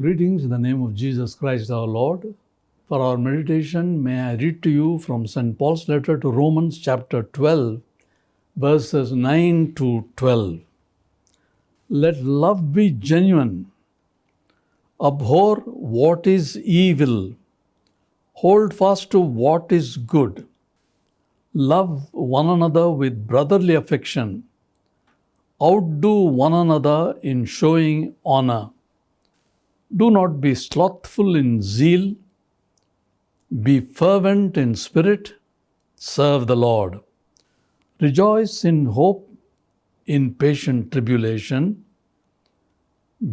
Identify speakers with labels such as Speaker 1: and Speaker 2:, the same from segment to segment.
Speaker 1: Greetings in the name of Jesus Christ our Lord. For our meditation, may I read to you from St. Paul's letter to Romans chapter 12, verses 9 to 12. Let love be genuine. Abhor what is evil. Hold fast to what is good. Love one another with brotherly affection. Outdo one another in showing honor. Do not be slothful in zeal. Be fervent in spirit. Serve the Lord. Rejoice in hope, in patient tribulation.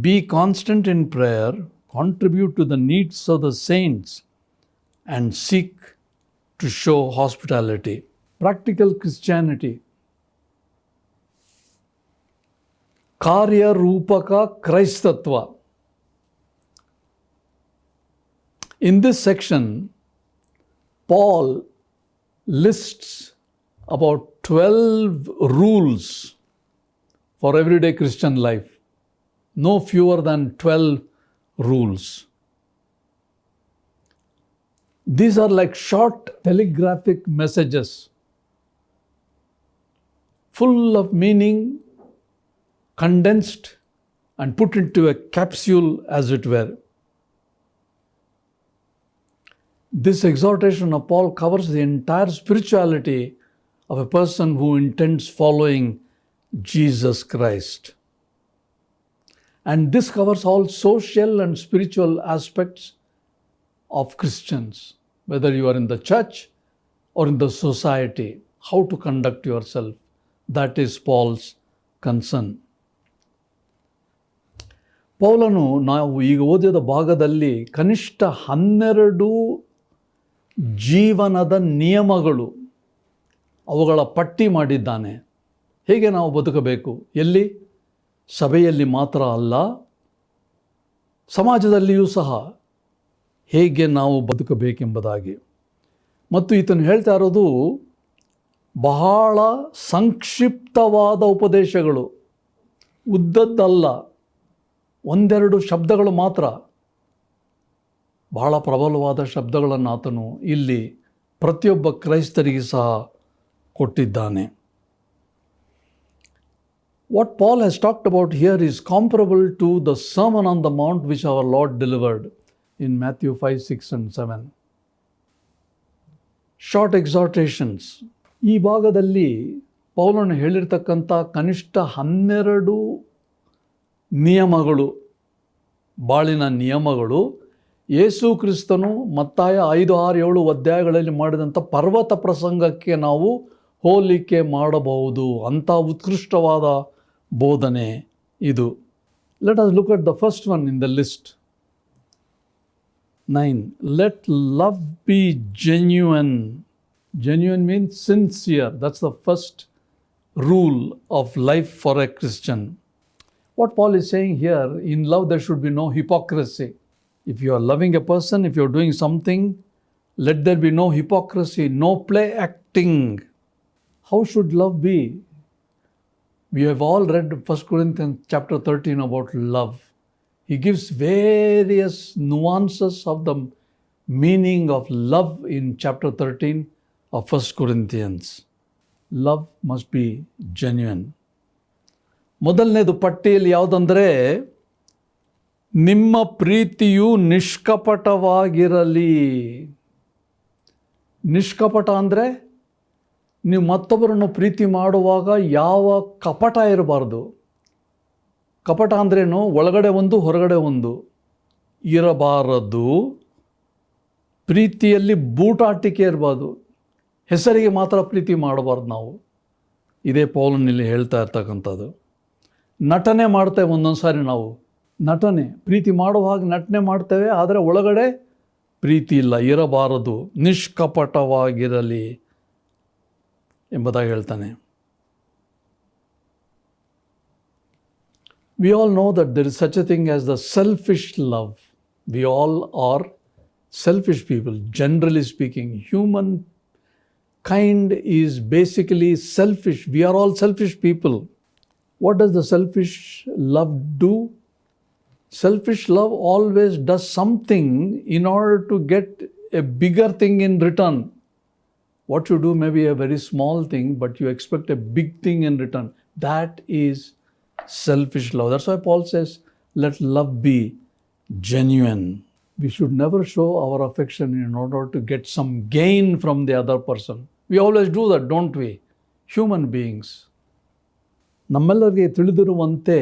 Speaker 1: Be constant in prayer. Contribute to the needs of the saints and seek to show hospitality. Practical Christianity. Karya Rupaka Kraistatva. In this section, Paul lists about 12 rules for everyday Christian life. No fewer than 12 rules. These are like short telegraphic messages, full of meaning, condensed and put into a capsule, as it were. This exhortation of Paul covers the entire spirituality of a person who intends following Jesus Christ. And this covers all social and spiritual aspects of Christians, whether you are in the church or in the society, how to conduct yourself. That is Paul's concern. ಪೌಲನು ನಾವು ಈಗ ಓದಿದ ಭಾಗದಲ್ಲಿ ಕನಿಷ್ಠ 12 ಜೀವನದ ನಿಯಮಗಳು, ಅವುಗಳ ಪಟ್ಟಿ ಮಾಡಿದ್ದಾನೆ. ಹೇಗೆ ನಾವು ಬದುಕಬೇಕು, ಎಲ್ಲಿ? ಸಭೆಯಲ್ಲಿ ಮಾತ್ರ ಅಲ್ಲ, ಸಮಾಜದಲ್ಲಿಯೂ ಸಹ ಹೇಗೆ ನಾವು ಬದುಕಬೇಕೆಂಬುದಾಗಿ. ಮತ್ತು ಈತನು ಹೇಳ್ತಾ ಇರೋದು ಬಹಳ ಸಂಕ್ಷಿಪ್ತವಾದ ಉಪದೇಶಗಳು, ಉದ್ದದ್ದಲ್ಲ, ಒಂದೆರಡು ಶಬ್ದಗಳು ಮಾತ್ರ. ಬಹಳ ಪ್ರಬಲವಾದ ಶಬ್ದಗಳನ್ನು ಆತನು ಇಲ್ಲಿ ಪ್ರತಿಯೊಬ್ಬ ಕ್ರೈಸ್ತರಿಗೆ ಸಹ ಕೊಟ್ಟಿದ್ದಾನೆ. What Paul has talked about here is comparable to the Sermon on the Mount which our Lord delivered in Matthew 5, 6 and 7. Short ಎಕ್ಸಾರ್ಟೇಷನ್ಸ್. ಈ ಭಾಗದಲ್ಲಿ ಪೌಲನು ಹೇಳಿರ್ತಕ್ಕಂಥ ಕನಿಷ್ಠ 12 ನಿಯಮಗಳು, ಬಾಳಿನ ನಿಯಮಗಳು, ಯೇಸು ಕ್ರಿಸ್ತನು ಮತ್ತಾಯ 5, 6, 7 ಅಧ್ಯಾಯಗಳಲ್ಲಿ ಮಾಡಿದಂಥ ಪರ್ವತ ಪ್ರಸಂಗಕ್ಕೆ ನಾವು ಹೋಲಿಕೆ ಮಾಡಬಹುದು. ಅಂಥ ಉತ್ಕೃಷ್ಟವಾದ ಬೋಧನೆ ಇದು. Let us look at the first one in the list. 9. Let love be genuine. Genuine means sincere. That's the first rule of life for a Christian. What Paul is saying here, in love there should be no hypocrisy. If you are loving a person, if you are doing something, let there be no hypocrisy, no play acting. How should love be? We have all read 1 Corinthians chapter 13 about love. He gives various nuances of the meaning of love in chapter 13 of 1 Corinthians. Love must be genuine. ಮೊದಲನೇದು ಪಟ್ಟಿಯಲ್ಲಿ ಯಾವುದಂದರೆ, ನಿಮ್ಮ ಪ್ರೀತಿಯು ನಿಷ್ಕಪಟವಾಗಿರಲಿ. ನಿಷ್ಕಪಟ ಅಂದರೆ ನೀವು ಮತ್ತೊಬ್ಬರನ್ನು ಪ್ರೀತಿ ಮಾಡುವಾಗ ಯಾವ ಕಪಟ ಇರಬಾರ್ದು. ಕಪಟ ಅಂದ್ರೇನು? ಒಳಗಡೆ ಒಂದು ಹೊರಗಡೆ ಒಂದು ಇರಬಾರದು. ಪ್ರೀತಿಯಲ್ಲಿ ಬೂಟಾಟಿಕೆ ಇರಬಾರ್ದು. ಹೆಸರಿಗೆ ಮಾತ್ರ ಪ್ರೀತಿ ಮಾಡಬಾರ್ದು ನಾವು. ಇದೇ ಪೌಲನಲ್ಲಿ ಹೇಳ್ತಾ ಇರ್ತಕ್ಕಂಥದ್ದು. ನಟನೆ ಮಾಡ್ತೇವೆ ಒಂದೊಂದು ಸಾರಿ ನಾವು. ನಟನೆ, ಪ್ರೀತಿ ಮಾಡುವಾಗ ನಟನೆ ಮಾಡ್ತೇವೆ, ಆದರೆ ಒಳಗಡೆ ಪ್ರೀತಿ ಇಲ್ಲ, ಇರಬಾರದು. ನಿಷ್ಕಪಟವಾಗಿರಲಿ ಎಂಬುದಾಗಿ ಹೇಳ್ತಾನೆ. We all know that there is such a thing as the selfish love. We all are selfish people, generally speaking. Humankind is basically selfish. We are all selfish people. What does the selfish love do? Selfish love always does something in order to get a bigger thing in return. What you do may be a very small thing, but you expect a big thing in return. That is selfish love. That's why Paul says, let love be genuine. We should never show our affection in order to get some gain from the other person. We always do that, don't we? Human beings. ನಮ್ಮೆಲ್ಲರಿಗೆ ತಿಳಿದಿರುವಂತೆ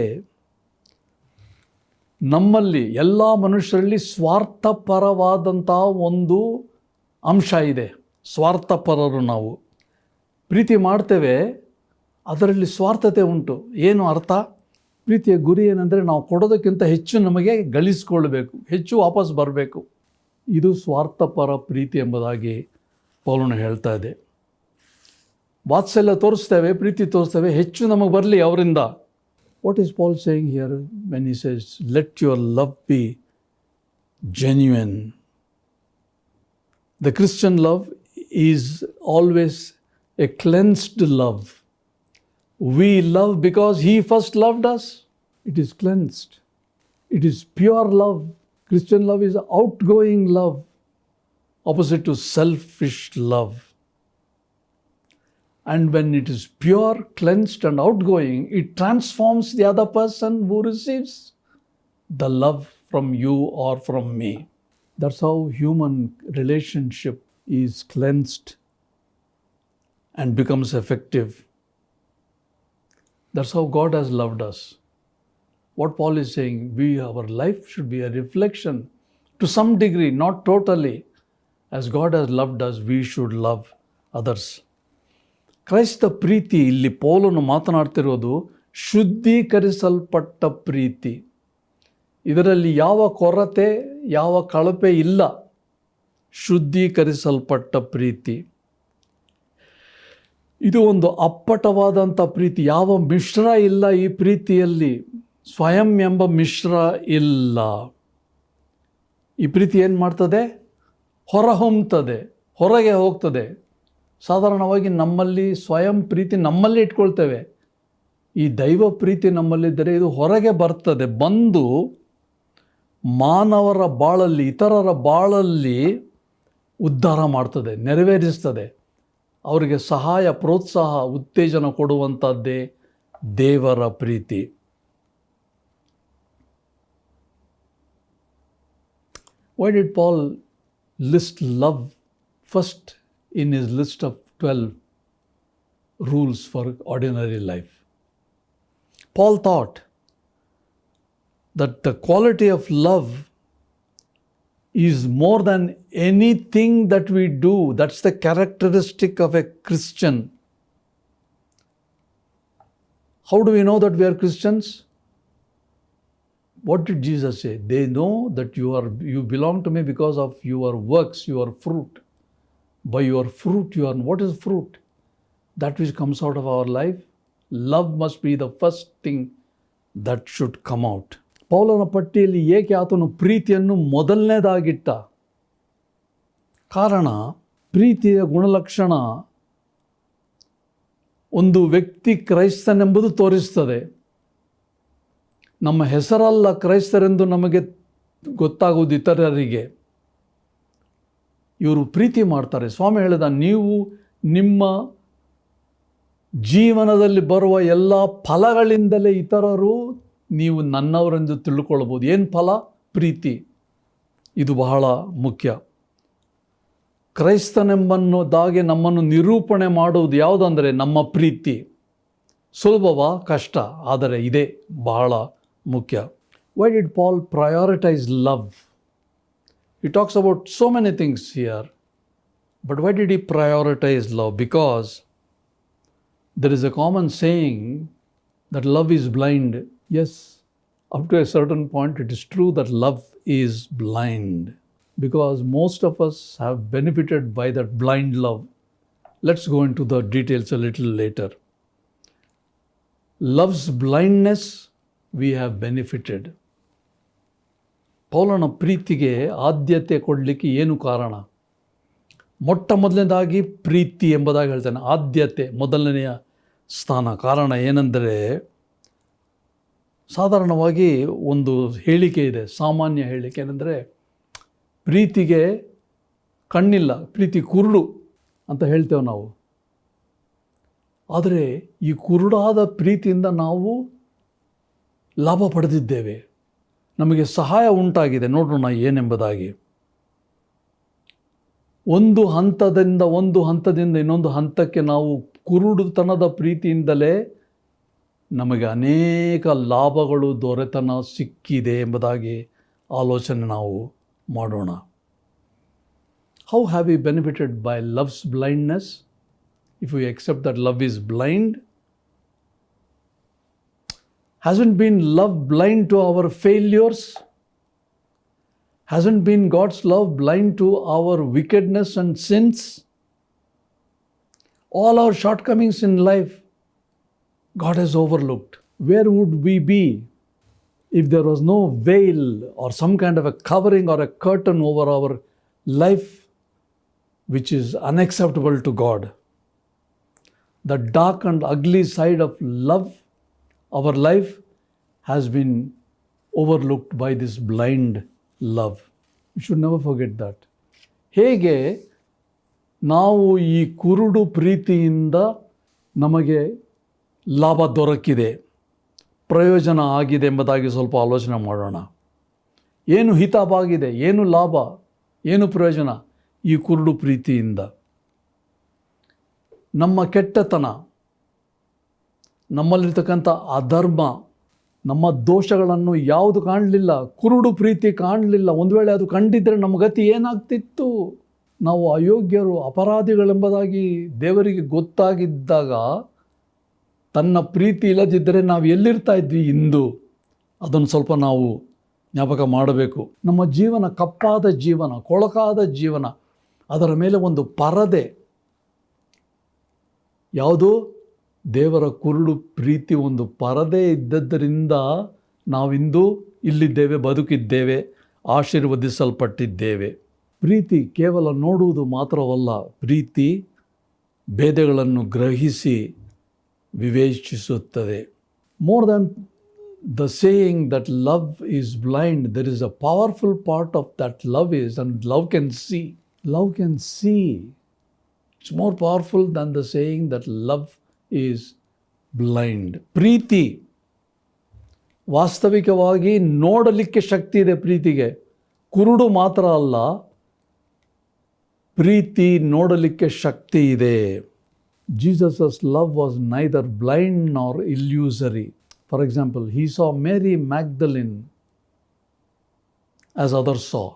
Speaker 1: ನಮ್ಮಲ್ಲಿ ಎಲ್ಲ ಮನುಷ್ಯರಲ್ಲಿ ಸ್ವಾರ್ಥಪರವಾದಂಥ ಒಂದು ಅಂಶ ಇದೆ. ಸ್ವಾರ್ಥಪರರು ನಾವು. ಪ್ರೀತಿ ಮಾಡ್ತೇವೆ, ಅದರಲ್ಲಿ ಸ್ವಾರ್ಥತೆ ಉಂಟು. ಏನು ಅರ್ಥ? ಪ್ರೀತಿಯ ಗುರಿ ಏನಂದರೆ ನಾವು ಕೊಡೋದಕ್ಕಿಂತ ಹೆಚ್ಚು ನಮಗೆ ಗಳಿಸ್ಕೊಳ್ಬೇಕು, ಹೆಚ್ಚು ವಾಪಸ್ ಬರಬೇಕು. ಇದು ಸ್ವಾರ್ಥಪರ ಪ್ರೀತಿ ಎಂಬುದಾಗಿ ಪೌಲನು ಹೇಳ್ತಾ ಇದೆ. ವಾತ್ಸಲ್ಯ ತೋರಿಸ್ತೇವೆ, ಪ್ರೀತಿ ತೋರಿಸ್ತೇವೆ, ಹೆಚ್ಚು ನಮಗೆ ಬರಲಿ ಅವರಿಂದ. What is Paul saying here when he says let your love be genuine? The Christian love is always a cleansed love. We love because He first loved us. It is cleansed. It is pure love. Christian love is outgoing love, opposite to selfish love. And when it is pure, cleansed and outgoing, it transforms the other person who receives the love from you or from me. That's how human relationship is cleansed and becomes effective. That's how God has loved us. What Paul is saying, our life should be a reflection to some degree, not totally. As God has loved us, we should love others. ಕ್ರೈಸ್ತ ಪ್ರೀತಿ, ಇಲ್ಲಿ ಪೌಲನು ಮಾತನಾಡ್ತಿರೋದು ಶುದ್ಧೀಕರಿಸಲ್ಪಟ್ಟ ಪ್ರೀತಿ. ಇದರಲ್ಲಿ ಯಾವ ಕೊರತೆ, ಯಾವ ಕಳಪೆ ಇಲ್ಲ. ಶುದ್ಧೀಕರಿಸಲ್ಪಟ್ಟ ಪ್ರೀತಿ. ಇದು ಒಂದು ಅಪ್ಪಟವಾದಂಥ ಪ್ರೀತಿ. ಯಾವ ಮಿಶ್ರ ಇಲ್ಲ ಈ ಪ್ರೀತಿಯಲ್ಲಿ. ಸ್ವಯಂ ಎಂಬ ಮಿಶ್ರ ಇಲ್ಲ. ಈ ಪ್ರೀತಿ ಏನು ಮಾಡ್ತದೆ? ಹೊರಹೊಮ್ಮುತ್ತದೆ, ಹೊರಗೆ ಹೋಗ್ತದೆ. ಸಾಧಾರಣವಾಗಿ ನಮ್ಮಲ್ಲಿ ಸ್ವಯಂ ಪ್ರೀತಿ ನಮ್ಮಲ್ಲಿ ಇಟ್ಕೊಳ್ತೇವೆ. ಈ ದೈವ ಪ್ರೀತಿ ನಮ್ಮಲ್ಲಿದ್ದರೆ ಇದು ಹೊರಗೆ ಬರ್ತದೆ, ಬಂದು ಮಾನವರ ಬಾಳಲ್ಲಿ, ಇತರರ ಬಾಳಲ್ಲಿ ಉದ್ಧಾರ ಮಾಡ್ತದೆ, ನೆರವೇರಿಸ್ತದೆ. ಅವರಿಗೆ ಸಹಾಯ, ಪ್ರೋತ್ಸಾಹ, ಉತ್ತೇಜನ ಕೊಡುವಂಥದ್ದೇ ದೇವರ ಪ್ರೀತಿ. Why did Paul list love first in his list of 12 rules for ordinary life. Paul thought that the quality of love is more than anything that we do. That's the characteristic of a Christian. How do we know that we are Christians? What did Jesus say? They know that you belong to me because of your works, your fruit. By your fruit you are. What is fruit? That which comes out of our life. Love must be the first thing that should come out. ಪೌಲನ ಪಟ್ಟಿಯಲ್ಲಿ ಏಕೆ ಆತನು ಪ್ರೀತಿಯನ್ನು ಮೊದಲನೇದಾಗಿಟ್ಟ? ಕಾರಣ, ಪ್ರೀತಿಯ ಗುಣಲಕ್ಷಣ ಒಂದು ವ್ಯಕ್ತಿ ಕ್ರೈಸ್ತನೆಂಬುದು ತೋರಿಸ್ತದೆ. ನಮ್ಮ ಹೆಸರಲ್ಲ ಕ್ರೈಸ್ತರೆಂದು ನಮಗೆ ಗೊತ್ತಾಗುವುದು ಇತರರಿಗೆ. ಇವರು ಪ್ರೀತಿ ಮಾಡ್ತಾರೆ. ಸ್ವಾಮಿ ಹೇಳಿದ, ನೀವು ನಿಮ್ಮ ಜೀವನದಲ್ಲಿ ಬರುವ ಎಲ್ಲ ಫಲಗಳಿಂದಲೇ ಇತರರು ನೀವು ನನ್ನವರೆಂದು ತಿಳ್ಕೊಳ್ಬೋದು. ಏನು ಫಲ? ಪ್ರೀತಿ. ಇದು ಬಹಳ ಮುಖ್ಯ. ಕ್ರೈಸ್ತನೆಂಬನ್ನೋದಾಗೆ ನಮ್ಮನ್ನು ನಿರೂಪಣೆ ಮಾಡುವುದು ಯಾವುದಂದರೆ ನಮ್ಮ ಪ್ರೀತಿ. ಸುಲಭವಾ? ಕಷ್ಟ. ಆದರೆ ಇದೇ ಬಹಳ ಮುಖ್ಯ. Why did Paul prioritize love? He talks about so many things here. But why did he prioritize love? Because there is a common saying that love is blind. Yes, up to a certain point it is true that love is blind, because most of us have benefited by that blind love. Let's go into the details a little later. Love's blindness we have benefited. ಪೌಲನ ಪ್ರೀತಿಗೆ ಆದ್ಯತೆ ಕೊಡಲಿಕ್ಕೆ ಏನು ಕಾರಣ? ಮೊಟ್ಟ ಮೊದಲನೇದಾಗಿ ಪ್ರೀತಿ ಎಂಬುದಾಗಿ ಹೇಳ್ತಾನೆ. ಆದ್ಯತೆ, ಮೊದಲನೆಯ ಸ್ಥಾನ. ಕಾರಣ ಏನೆಂದರೆ, ಸಾಧಾರಣವಾಗಿ ಒಂದು ಹೇಳಿಕೆ ಇದೆ, ಸಾಮಾನ್ಯ ಹೇಳಿಕೆ ಏನೆಂದರೆ, ಪ್ರೀತಿಗೆ ಕಣ್ಣಿಲ್ಲ, ಪ್ರೀತಿ ಕುರುಡು ಅಂತ ಹೇಳ್ತೇವೆ ನಾವು. ಆದರೆ ಈ ಕುರುಡಾದ ಪ್ರೀತಿಯಿಂದ ನಾವು ಲಾಭ ಪಡೆದಿದ್ದೇವೆ, ನಮಗೆ ಸಹಾಯ ಉಂಟಾಗಿದೆ. ನೋಡೋಣ ಏನೆಂಬುದಾಗಿ. ಒಂದು ಹಂತದಿಂದ ಇನ್ನೊಂದು ಹಂತಕ್ಕೆ ನಾವು ಕುರುಡುತನದ ಪ್ರೀತಿಯಿಂದಲೇ ನಮಗೆ ಅನೇಕ ಲಾಭಗಳು, ದೊರೆತನ ಸಿಕ್ಕಿದೆ ಎಂಬುದಾಗಿ ಆಲೋಚನೆ ನಾವು ಮಾಡೋಣ. How have we benefited by love's blindness? If you accept that love is blind, hasn't been love blind to our failures? Hasn't been God's love blind to our wickedness and sins? All our shortcomings in life God has overlooked. Where would we be if there was no veil or some kind of a covering or a curtain over our life which is unacceptable to God? The dark and ugly side of love, our life, has been overlooked by this blind love. We should never forget that. ಹೇಗೆ ನಾವು ಈ ಕುರುಡು ಪ್ರೀತಿಯಿಂದ ನಮಗೆ ಲಾಭ ದೊರಕಿದೆ, ಪ್ರಯೋಜನ ಆಗಿದೆ ಎಂಬುದಾಗಿ ಸ್ವಲ್ಪ ಆಲೋಚನೆ ಮಾಡೋಣ. ಏನು ಹಿತವಾಗಿದೆ, ಏನು ಲಾಭ, ಏನು ಪ್ರಯೋಜನ ಈ ಕುರುಡು ಪ್ರೀತಿಯಿಂದ? ನಮ್ಮ ಕೆಟ್ಟತನ, ನಮ್ಮಲ್ಲಿರ್ತಕ್ಕಂಥ ಅಧರ್ಮ, ನಮ್ಮ ದೋಷಗಳನ್ನು ಯಾವುದು ಕಾಣಲಿಲ್ಲ, ಕುರುಡು ಪ್ರೀತಿ ಕಾಣಲಿಲ್ಲ. ಒಂದು ವೇಳೆ ಅದು ಕಂಡಿದ್ದರೆ ನಮ್ಮ ಗತಿ ಏನಾಗ್ತಿತ್ತು? ನಾವು ಅಯೋಗ್ಯರು, ಅಪರಾಧಿಗಳೆಂಬುದಾಗಿ ದೇವರಿಗೆ ಗೊತ್ತಾಗಿದ್ದಾಗ ತನ್ನ ಪ್ರೀತಿ ಇಲ್ಲದಿದ್ದರೆ ನಾವು ಎಲ್ಲಿರ್ತಾ ಇದ್ವಿ ಇಂದು? ಅದನ್ನು ಸ್ವಲ್ಪ ನಾವು ಜ್ಞಾಪಕ ಮಾಡಬೇಕು. ನಮ್ಮ ಜೀವನ ಕಪ್ಪಾದ ಜೀವನ, ಕೊಳಕಾದ ಜೀವನ, ಅದರ ಮೇಲೆ ಒಂದು ಪರದೆ ಯಾವುದು? ದೇವರ ಕುರುಡು ಪ್ರೀತಿ ಒಂದು ಪರದೆ ಇದ್ದದ್ದರಿಂದ ನಾವಿಂದು ಇಲ್ಲಿದ್ದೇವೆ, ಬದುಕಿದ್ದೇವೆ, ಆಶೀರ್ವದಿಸಲ್ಪಟ್ಟಿದ್ದೇವೆ. ಪ್ರೀತಿ ಕೇವಲ ನೋಡುವುದು ಮಾತ್ರವಲ್ಲ, ಪ್ರೀತಿ ಭೇದಗಳನ್ನು ಗ್ರಹಿಸಿ ವಿವೇಚಿಸುತ್ತದೆ. More than the saying that love is blind, there is a powerful part of that love is, and love can see. Love can see. It's more powerful than the saying that love is blind. ಪ್ರೀತಿ ವಾಸ್ತವಿಕವಾಗಿ ನೋಡಲಿಕ್ಕೆ ಶಕ್ತಿ ಇದೆ ಪ್ರೀತಿಗೆ. ಕುರುಡು ಮಾತ್ರ ಅಲ್ಲ, ಪ್ರೀತಿ ನೋಡಲಿಕ್ಕೆ ಶಕ್ತಿ ಇದೆ. Jesus love was neither blind nor illusory. For example, he saw Mary Magdalene as others saw.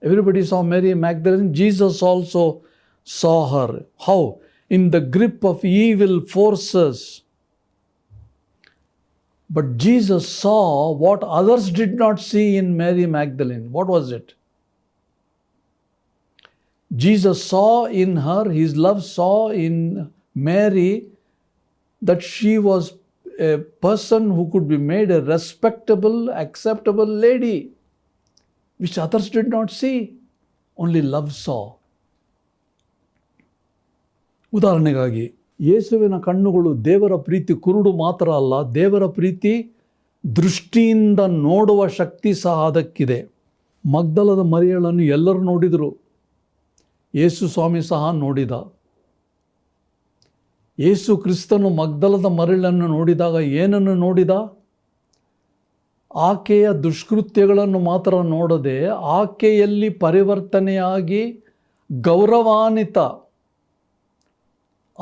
Speaker 1: Everybody saw Mary Magdalene. Jesus also saw her. How? In the grip of evil forces. But Jesus saw what others did not see in Mary Magdalene. What was it? Jesus saw in her, his love saw in Mary, that she was a person who could be made a respectable, acceptable lady, which others did not see. Only love saw. ಉದಾಹರಣೆಗಾಗಿ, ಯೇಸುವಿನ ಕಣ್ಣುಗಳು ದೇವರ ಪ್ರೀತಿ ಕುರುಡು ಮಾತ್ರ ಅಲ್ಲ, ದೇವರ ಪ್ರೀತಿ ದೃಷ್ಟಿಯಿಂದ ನೋಡುವ ಶಕ್ತಿ ಸಹ ಅದಕ್ಕಿದೆ. ಮಗ್ದಲದ ಮರಿಯಳನ್ನು ಎಲ್ಲರೂ ನೋಡಿದರು, ಯೇಸು ಸ್ವಾಮಿ ಸಹ ನೋಡಿದ. ಯೇಸು ಕ್ರಿಸ್ತನು ಮಗ್ದಲದ ಮರಿಯಳನ್ನು ನೋಡಿದಾಗ ಏನನ್ನು ನೋಡಿದ? ಆಕೆಯ ದುಷ್ಕೃತ್ಯಗಳನ್ನು ಮಾತ್ರ ನೋಡದೆ, ಆಕೆಯಲ್ಲಿ ಪರಿವರ್ತನೆಯಾಗಿ ಗೌರವಾನ್ವಿತ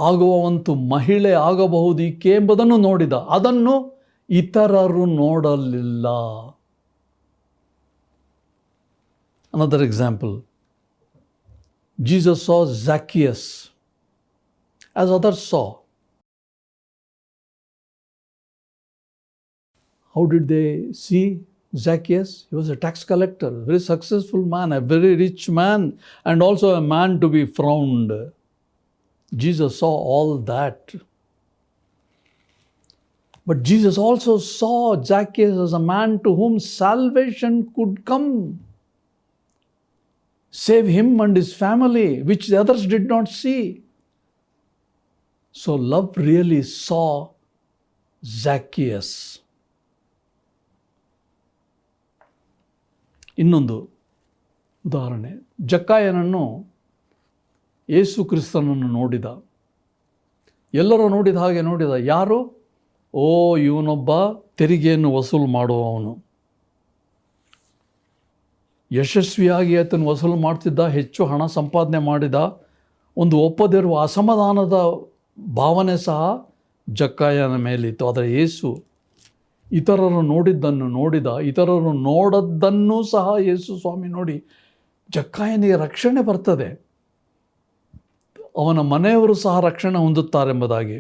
Speaker 1: ಆಗುವಂಥ ಮಹಿಳೆ ಆಗಬಹುದು ಈಕೆ ಎಂಬುದನ್ನು ನೋಡಿದ. ಅದನ್ನು ಇತರರು ನೋಡಲಿಲ್ಲ. Another example, Jesus saw Zacchaeus as others saw. How did they see Zacchaeus? He was a tax collector, a very successful man, a very rich man, and also a man to be frowned. Jesus saw all that. But Jesus also saw Zacchaeus as a man to whom salvation could come, save him and his family, which the others did not see. So love really saw Zacchaeus. ಇನ್ನೊಂದು ಉದಾಹರಣೆ, ಜಕ್ಕಾಯನನ್ನು ಯೇಸು ಕ್ರಿಸ್ತನನ್ನು ನೋಡಿದ. ಎಲ್ಲರೂ ನೋಡಿದ ಹಾಗೆ ನೋಡಿದ. ಯಾರು? ಓ, ಇವನೊಬ್ಬ ತೆರಿಗೆಯನ್ನು ವಸೂಲು ಮಾಡುವವನು. ಯಶಸ್ವಿಯಾಗಿ ಆತನು ವಸೂಲು ಮಾಡ್ತಿದ್ದ, ಹೆಚ್ಚು ಹಣ ಸಂಪಾದನೆ ಮಾಡಿದ. ಒಂದು ಒಪ್ಪದಿರುವ ಅಸಮಾಧಾನದ ಭಾವನೆ ಸಹ ಜಕ್ಕಾಯನ ಮೇಲಿತ್ತು. ಆದರೆ ಯೇಸು ಇತರರು ನೋಡಿದ್ದನ್ನು ನೋಡಿದ, ಇತರರು ನೋಡದ್ದನ್ನೂ ಸಹ ಯೇಸು ಸ್ವಾಮಿ ನೋಡಿ, ಜಕ್ಕಾಯನಿಗೆ ರಕ್ಷಣೆ ಬರ್ತದೆ, ಅವನ ಮನೆಯವರು ಸಹ ರಕ್ಷಣೆ ಹೊಂದುತ್ತಾರೆಂಬುದಾಗಿ.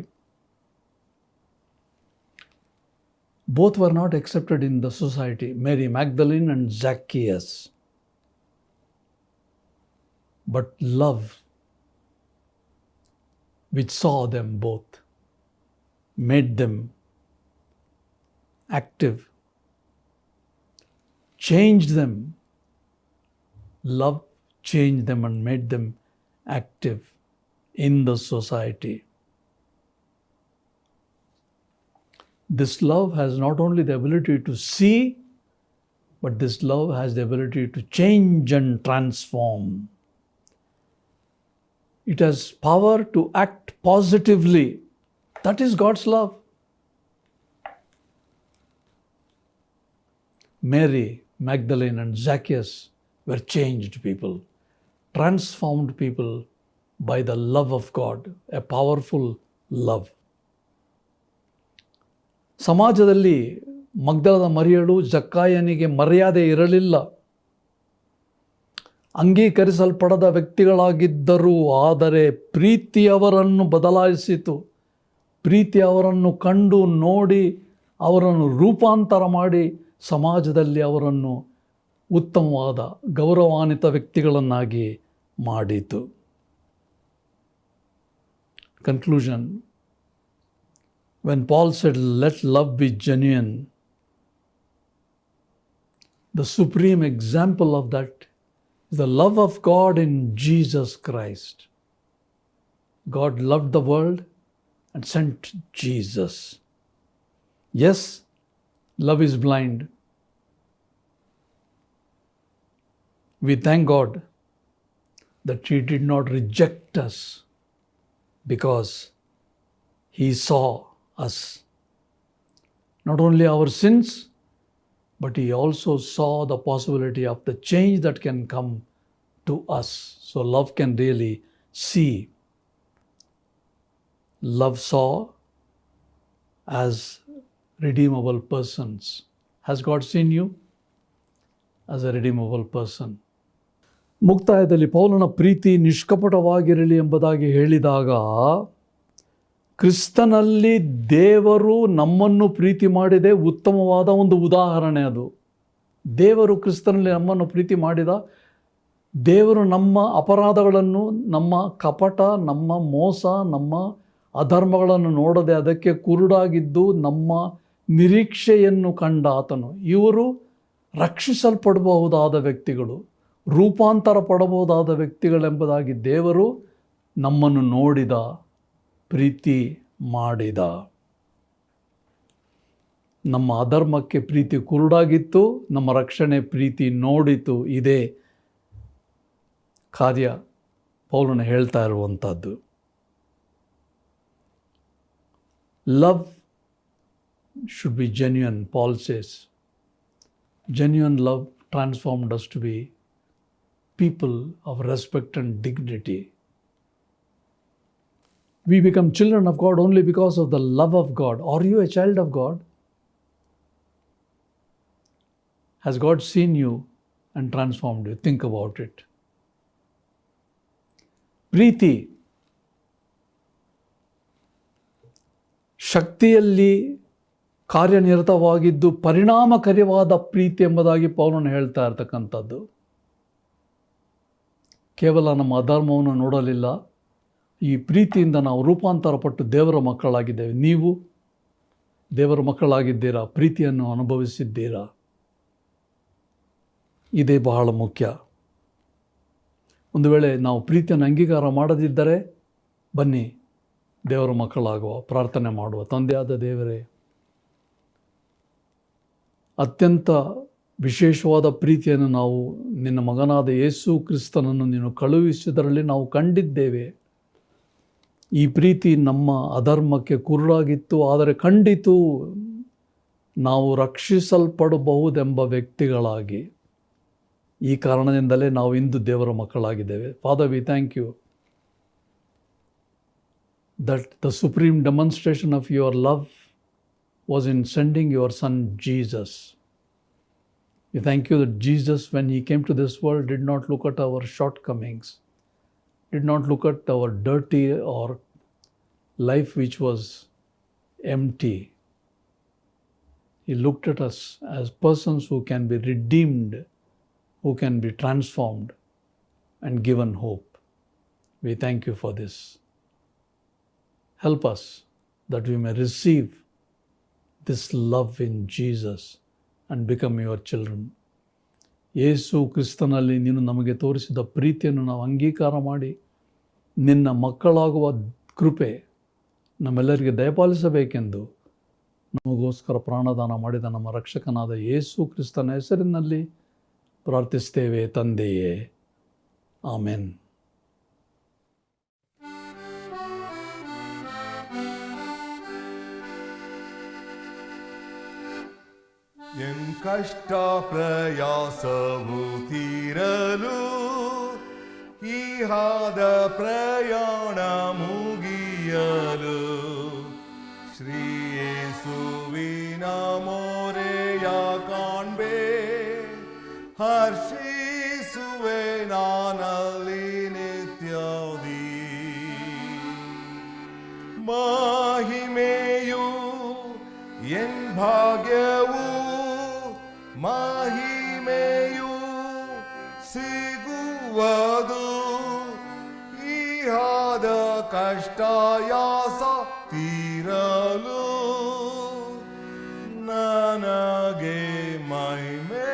Speaker 1: Both were not accepted in the society, Mary Magdalene and Zacchaeus. But love, which saw them both, made them active, changed them. Love changed them and made them active in the society. This love has not only the ability to see, but this love has the ability to change and transform. It has power to act positively. That is God's love. Mary Magdalene and Zacchaeus were changed people, transformed people by the love of God, a powerful love. ಸಮಾಜದಲ್ಲಿ ಮಗ್ದಲದ ಮರಿಯಳು ಜಕ್ಕಾಯನಿಗೆ ಮರ್ಯಾದೆ ಇರಲಿಲ್ಲ. ಅಂಗೀಕರಿಸಲ್ಪಡದ ವ್ಯಕ್ತಿಗಳಾಗಿದ್ದರು. ಆದರೆ ಪ್ರೀತಿ ಅವರನ್ನು ಬದಲಾಯಿಸಿತು. ಪ್ರೀತಿ ಅವರನ್ನು ಕಂಡು ನೋಡಿ ಅವರನ್ನು ರೂಪಾಂತರ ಮಾಡಿ ಸಮಾಜದಲ್ಲಿ ಅವರನ್ನು ಉತ್ತಮವಾದ ಗೌರವಾನ್ವಿತ ವ್ಯಕ್ತಿಗಳನ್ನಾಗಿ ಮಾಡಿತು. Conclusion. When Paul said, let love be genuine, the supreme example of that is the love of God in Jesus Christ. God loved the world and sent Jesus. Yes, love is blind. We thank God that He did not reject us, because He saw us, not only our sins, but He also saw the possibility of the change that can come to us. So love can really see. Love saw as redeemable persons. Has God seen you as a redeemable person? ಮುಕ್ತಾಯದಲ್ಲಿ ಪೌಲನ ಪ್ರೀತಿ ನಿಷ್ಕಪಟವಾಗಿರಲಿ ಎಂಬುದಾಗಿ ಹೇಳಿದಾಗ, ಕ್ರಿಸ್ತನಲ್ಲಿ ದೇವರು ನಮ್ಮನ್ನು ಪ್ರೀತಿ ಮಾಡಿದೆ ಉತ್ತಮವಾದ ಒಂದು ಉದಾಹರಣೆ ಅದು. ದೇವರು ಕ್ರಿಸ್ತನಲ್ಲಿ ನಮ್ಮನ್ನು ಪ್ರೀತಿ ಮಾಡಿದ. ದೇವರು ನಮ್ಮ ಅಪರಾಧಗಳನ್ನು, ನಮ್ಮ ಕಪಟ, ನಮ್ಮ ಮೋಸ, ನಮ್ಮ ಅಧರ್ಮಗಳನ್ನು ನೋಡದೆ ಅದಕ್ಕೆ ಕುರುಡಾಗಿದ್ದು ನಮ್ಮ ನಿರೀಕ್ಷೆಯನ್ನು ಕಂಡ ಆತನು. ಇವರು ರಕ್ಷಿಸಲ್ಪಡಬಹುದಾದ ವ್ಯಕ್ತಿಗಳು, ರೂಪಾಂತರ ಪಡಬಹುದಾದ ವ್ಯಕ್ತಿಗಳೆಂಬುದಾಗಿ ದೇವರು ನಮ್ಮನ್ನು ನೋಡಿದ, ಪ್ರೀತಿ ಮಾಡಿದ. ನಮ್ಮ ಅಧರ್ಮಕ್ಕೆ ಪ್ರೀತಿ ಕುರುಡಾಗಿತ್ತು, ನಮ್ಮ ರಕ್ಷಣೆ ಪ್ರೀತಿ ನೋಡಿತು. ಇದೇ ಕಾರ್ಯ ಪೌಲನು ಹೇಳ್ತಾ ಇರುವಂಥದ್ದು. Love should be genuine, Paul says. Genuine love transformed us to be people of respect and dignity. We become children of God only because of the love of God. Are you a child of God? Has God seen you and transformed you? Think about it. ಪ್ರೀತಿ ಶಕ್ತಿಯಲ್ಲಿ ಕಾರ್ಯನಿರತವಾಗಿದ್ದು ಪರಿಣಾಮಕಾರಿಯಾದ ಪ್ರೀತಿ ಎಂಬುದಾಗಿ ಪೌಲನು ಹೇಳ್ತಾ ಇರ್ತಕ್ಕಂಥದ್ದು. ಕೇವಲ ನಮ್ಮ ಅಧರ್ಮವನ್ನು ನೋಡಲಿಲ್ಲ, ಈ ಪ್ರೀತಿಯಿಂದ ನಾವು ರೂಪಾಂತರಪಟ್ಟು ದೇವರ ಮಕ್ಕಳಾಗಿದ್ದೇವೆ. ನೀವು ದೇವರ ಮಕ್ಕಳಾಗಿದ್ದೀರಾ, ಪ್ರೀತಿಯನ್ನು ಅನುಭವಿಸಿದ್ದೀರಾ. ಇದೇ ಬಹಳ ಮುಖ್ಯ. ಒಂದು ವೇಳೆ ನಾವು ಪ್ರೀತಿಯನ್ನು ಅಂಗೀಕಾರ ಮಾಡದಿದ್ದರೆ ಬನ್ನಿ ದೇವರ ಮಕ್ಕಳಾಗುವ, ಪ್ರಾರ್ಥನೆ ಮಾಡುವ. ತಂದೆಯಾದ ದೇವರೇ, ಅತ್ಯಂತ ವಿಶೇಷವಾದ ಪ್ರೀತಿಯನ್ನು ನಾವು ನಿನ್ನ ಮಗನಾದ ಯೇಸು ಕ್ರಿಸ್ತನನ್ನು ನೀನು ಕಳುಹಿಸಿದರಲ್ಲಿ ನಾವು ಕಂಡಿದ್ದೇವೆ. ಈ ಪ್ರೀತಿ ನಮ್ಮ ಅಧರ್ಮಕ್ಕೆ ಕುರುಡಾಗಿತ್ತು, ಆದರೆ ಕಂಡಿತು ನಾವು ರಕ್ಷಿಸಲ್ಪಡಬಹುದೆಂಬ ವ್ಯಕ್ತಿಗಳಾಗಿ. ಈ ಕಾರಣದಿಂದಲೇ ನಾವು ಇಂದು ದೇವರ ಮಕ್ಕಳಾಗಿದ್ದೇವೆ. Father, we thank you that the supreme demonstration of your love was in sending your son Jesus. We thank you that Jesus, when he came to this world, did not look at our shortcomings, did not look at our dirty or life which was empty. He looked at us as persons who can be redeemed, who can be transformed and given hope. We thank you for this. Help us that we may receive this love in Jesus and become your children. ಯೇಸು ಕ್ರಿಸ್ತನಲ್ಲಿ ನೀನು ನಮಗೆ ತೋರಿಸಿದ ಪ್ರೀತಿಯನ್ನು ನಾವು ಅಂಗೀಕಾರ ಮಾಡಿ ನಿನ್ನ ಮಕ್ಕಳಾಗುವ ಕೃಪೆ ನಮ್ಮೆಲ್ಲರಿಗೆ ದಯಪಾಲಿಸಬೇಕೆಂದು ನಮಗೋಸ್ಕರ ಪ್ರಾಣದಾನ ಮಾಡಿದ ನಮ್ಮ ರಕ್ಷಕನಾದ ಯೇಸು ಕ್ರಿಸ್ತನ ಹೆಸರಿನಲ್ಲಿ ಪ್ರಾರ್ಥಿಸ್ತೇವೆ ತಂದೆಯೇ. ಆಮೆನ್.
Speaker 2: ಎನ್ ಕಷ್ಟ ಪ್ರಯಾಸವು ತೀರಲು ಈಹಾದ ಪ್ರಯಾಣ ಮುಗಿಯಲು ಶ್ರೀ ಯೇಸುವಿನ ಮೋರೆಯ ಕಾಣ್ಬೆ ಹರ್ಷಿಸುವೆ ನಾನಲ್ಲಿ ನಿತ್ಯದಿ. ಮಹಿಮೆಯು ಎನ್ ಭಾಗ್ಯವು ಮಹಿಮೆಯು ಸಿಗುವುದು ಈಹಾದ ಕಷ್ಟಯಾಸ ತೀರಲು ನನಗೆ ಮಹಿಮೆ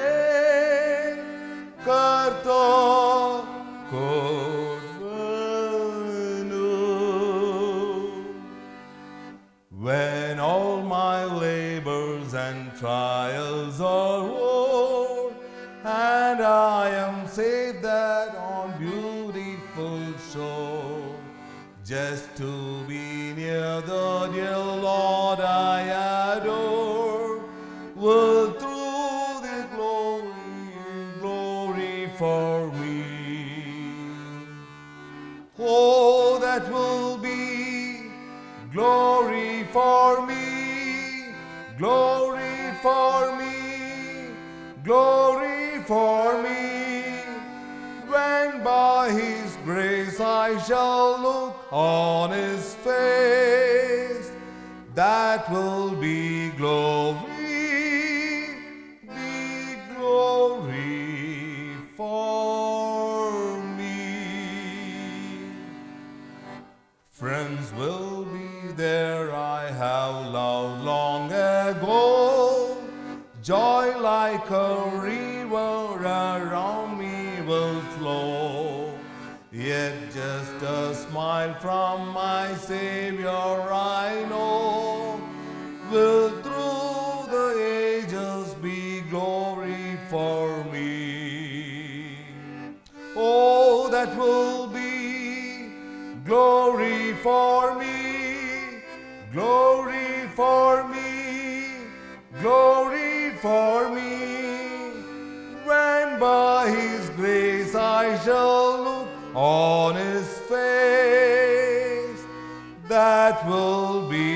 Speaker 2: ಕರ್ತ ಕೊಡುವನು. When all my labors and trials are o'er, and I am safe that on beautiful shore, just to be near the dear Lord I adore, will through the glory for me. that will be glory for me, glory for me, glory for me. When by His grace I shall look on His face, that will be glory for me. Friends will be there I have loved long ago. Joy like a river around me will flow. Yet just a smile from my Savior I know will through the ages be glory for me. Oh, that will be glory for me, glory for me, glory for me. When by His grace I shall look on His face, that will be